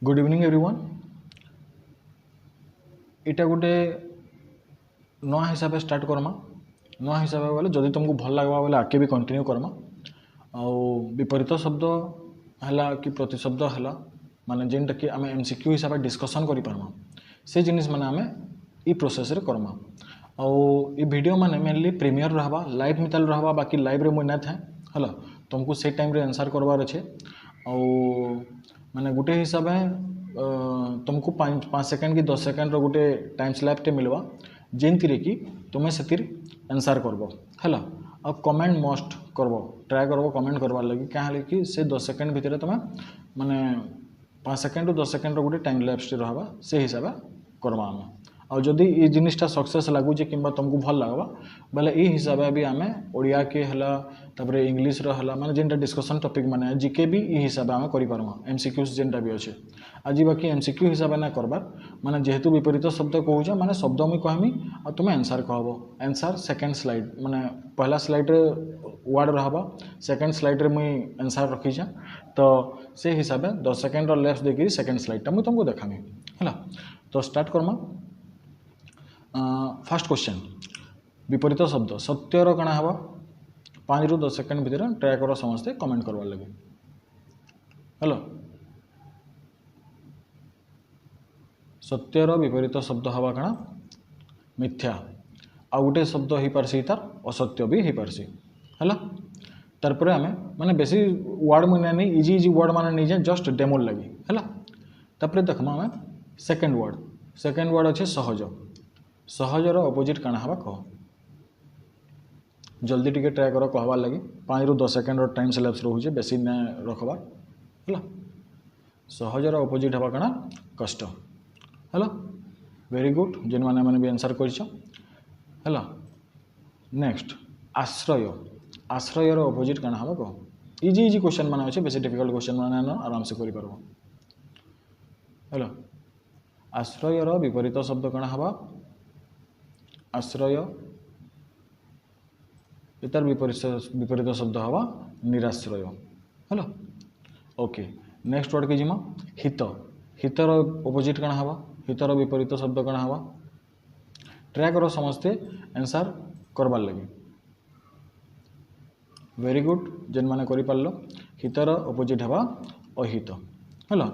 Good evening everyone. इटा गोटे नया हिसाब से स्टार्ट करमा। नया हिसाब बोले जदि तुमको भल लगवा बोले आगे भी कंटिन्यू करमा। विपरीत शब्द है कि प्रतिशब्द है माने जेनटा कि आम एमसीक्यू हिसाब से डिस्कसन करमा से जिनिस माने आम ई प्रोसेस रे करमा। ये वीडियो माने मेनली प्रीमियर रहबा लाइव मिताल रहबा बाकी लाइव रे मुई ना थाए हला तुमको से टाइम रे आंसर करबार अच्छे। माने गोटे हिसाब तुमको 5 सेकेंड कि 10 सेकेंड रो गोटे टाइम स्लैब टे मिलवा जेनतिर कि तुम्हें से आंसर करब है। आ कमेंट मस्ट करब ट्राए करब कमेंट करवार लगी क्या कि से 10 सेकेंड भितर तुम्हें माने 5 सेकेंड रू 10 सेकेंड रो गोटे टाइम लैप्स रहबा से हिसाब करवा आम। आ जदि ये जिनिसटा सक्सेस लगुचे कि तुमको भल लगवा बोले ये हिसाब भी आम ओडिया के है इंग्लीश रहा माने जेनटा डिस्कसन टॉपिक माने जीके भी ये हिसाब आम करमा एमसीक्यूज जेनटा भी अच्छे। आज बाकी एमसीक्यू हिसाब ना करबार माने जेहेतु विपरीत शब्द कहूछ माने शब्द मुझे कहमी आ तुम्हें आंसर कहब। आंसर सेकेंड स्लाइड माने पहला स्लाइड रे वर्ड रहबा सेकेंड स्लाइड रे मुई आंसर रखीछे तो से हिसाब 10 सेकेंड लेफ्ट देखिए सेकेंड स्लाइड मुझे तुमको देखामी है। तो स्टार्ट करमा। फास्ट क्वेश्चन विपरीत शब्द सत्यर कण हम 5 रू 10 सेकेंड भितर ट्राए कर समस्ते कमेंट करवार लगे हेलो। सत्यर विपरीत शब्द हवा कण मिथ्या आ गोटे शब्द हो पारसी तार असत्य भी हो पारसी है। तारपर आम माने बेसी वर्ड मुझे नहीं इजी इजी वर्ड माने नहीं जाए जस्ट डेमो लगी है। तापर देखमा आम सेकेंड वर्ड अच्छे सहज। सहजर अपोजिट काण हवा कह जल्दी टिके ट्राए कर कहबार लगी 5 रू 10 सेकेंड टाइम स्लैब्स रोचे बेसी ना रखबार है। सहजर अपोजिट हवा काण कष्ट है। वेरी गुड जेन मैंने भी आंसर कर। नेक्स्ट आश्रय। आश्रयर अपोजिट काण हवा कह इजी इजी क्वेश्चन माने अच्छे बेसी डिफिकल्ट क्वेश्चन माने आराम से कर है। आश्रयर विपरीत शब्द काण हवा आश्रय इतार विपरीत शब्द हवा निराश्रय है। ओके नेक्स्ट वर्ड के जिमा हित। हितर अपोजिट काण हवा हितर विपरीत शब्द काण हवा ट्राए कर समस्ते आंसर करबार लगे। वेरी गुड जेन माने करि पारलो हितर अपोजिट हवा अहित है।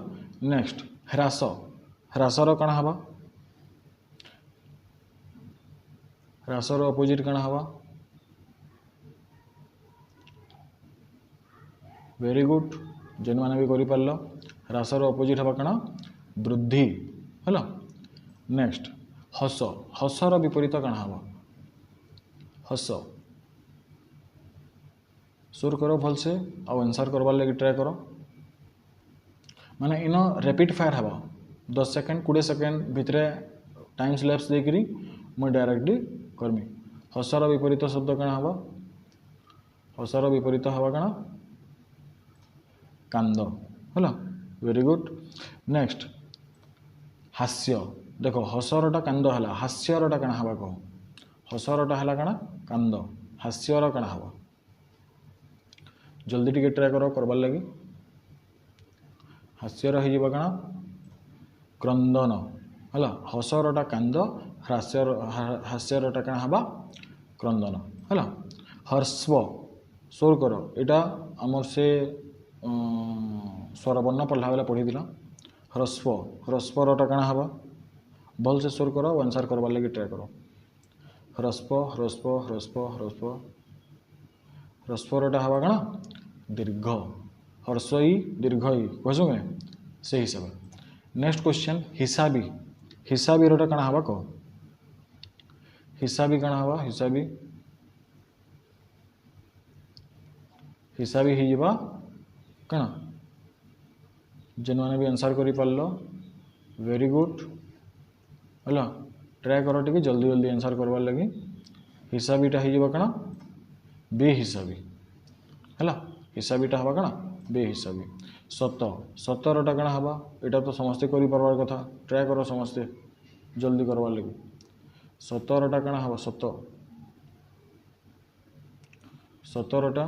नेक्स्ट ह्रास। ह्रासर काण हवा ह्रासर अपोजिट काण हवा वेरी गुड जेन माने भी करि पारलो ह्रासर अपोजिट हवा काण वृद्धि है। नेक्स्ट हस। हसर विपरीत काण हवा हस। सुर करो भलसे आंसर करवार लगे ट्राए करो माने इन रैपिड फायर हवा 10 सेकेंड 20 सेकेंड भितर टाइम स्लैब्स देकरी मुझे डायरेक्टली करमी। हसर विपरीत शब्द काण हवा हसर विपरीत हवा काण कांद है। वेरी गुड नेक्स्ट हास्य। देखो हसरटा कांद है हास्यरटा काण हवा कह हसरटा है काण कांद हास्यर काण हवा जल्दी टिके ट्राए करो करबार लगी। हास्यर हो काण क्रंदन है। हसरटा कांद हास्यरटा काण हवा क्रंदन है। हर्स्व सोर कर यहाँ आमर से स्वरवर्ण पढ़ला बेला पढ़ी दिला ह्रस्व ह्रस्वरटा काण हवा भल से सोर कर आंसर करबार लगी ट्राए करो ह्रस्व ह्रस्व ह्रस्व ह्रस्व ह्रस्वरटा हवा काण दीर्घ हर्षई दीर्घई कहसुगे से हिसाब। Next question हिसाबी। हिसाबी रोटा काण हवा कह हिसाबी काण हवा हिसाबी हिसाबी हो काण जेन मैंने भी आंसर कर पारलो वेरी गुड है। ट्राए कर टे जल्दी जल्दी आंसर करवार लगी हिसाबीटा हो काण बेहिसाबी है। हिसाबीटा हवा काण बेहिसाबी। सत। सतरटा काण हवा यहाँ तो समस्ते करि पारबार कथा ट्राए कर समस्ते जल्दी करवार लगी सतरटा काण हवा सत सतरटा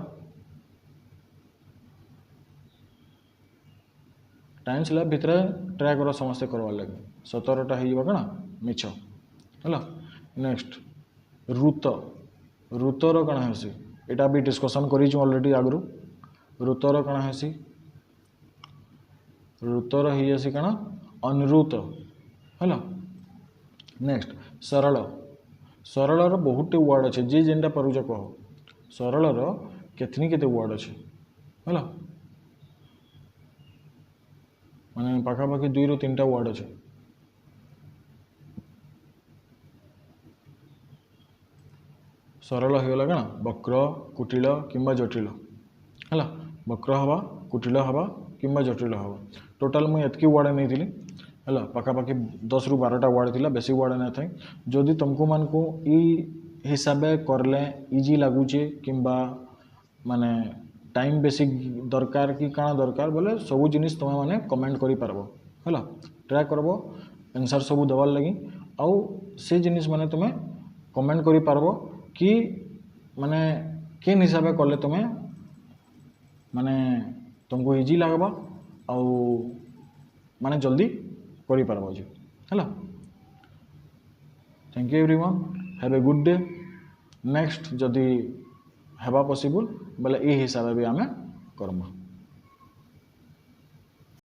टाइम स्लैब भितर ट्राए कर समस्ते करवार लगे 17टा हो कण मिछ है। नेक्स्ट ऋत ऋतर कण हेसी एटा भी डिस्कशन करी ऑलरेडी आगु ऋतर कण हेसी ऋतर ही आसी कण अनृत है। नेक्स्ट सरल सरलर बहुत वर्ड अच्छे जी जेनटा पारुछ कह सरलर केतनी केते वर्ड अच्छे है माने पाखापाखि 2 ରୁ 3टा वर्ड अच्छे। सरल होगला कण वक्र कुटिल किंबा जटिल है वक्र हवा कुटिल हवा किंबा जटिल हवा टोटाल मुझे एतकी वर्ड नहीं थी है पाखापाखि 10 ରୁ 12टा वर्ड थिला बेसी वर्ड ना था जदि तुमको मान को ई हिसाब करले इजी लगुचे किंबा माने टाइम बेसी दरकार कि काଣା दरकार बोले सब जिनिस तुम मैंने कमेंट करि पारबो है ट्राए करबो आंसर सब देवार लगी आउ से जिनिस माने तुम्हें कमेंट करि पारबो कि माने केन हिसाब कले तुम्हें माने तुमको इजी लगबा आउ माने जल्दी करि पारबो जे है। Thank you everyone have a good day. Next जदि हेबा पॉसिबल बोले ए हिसाब भी आमे करमा।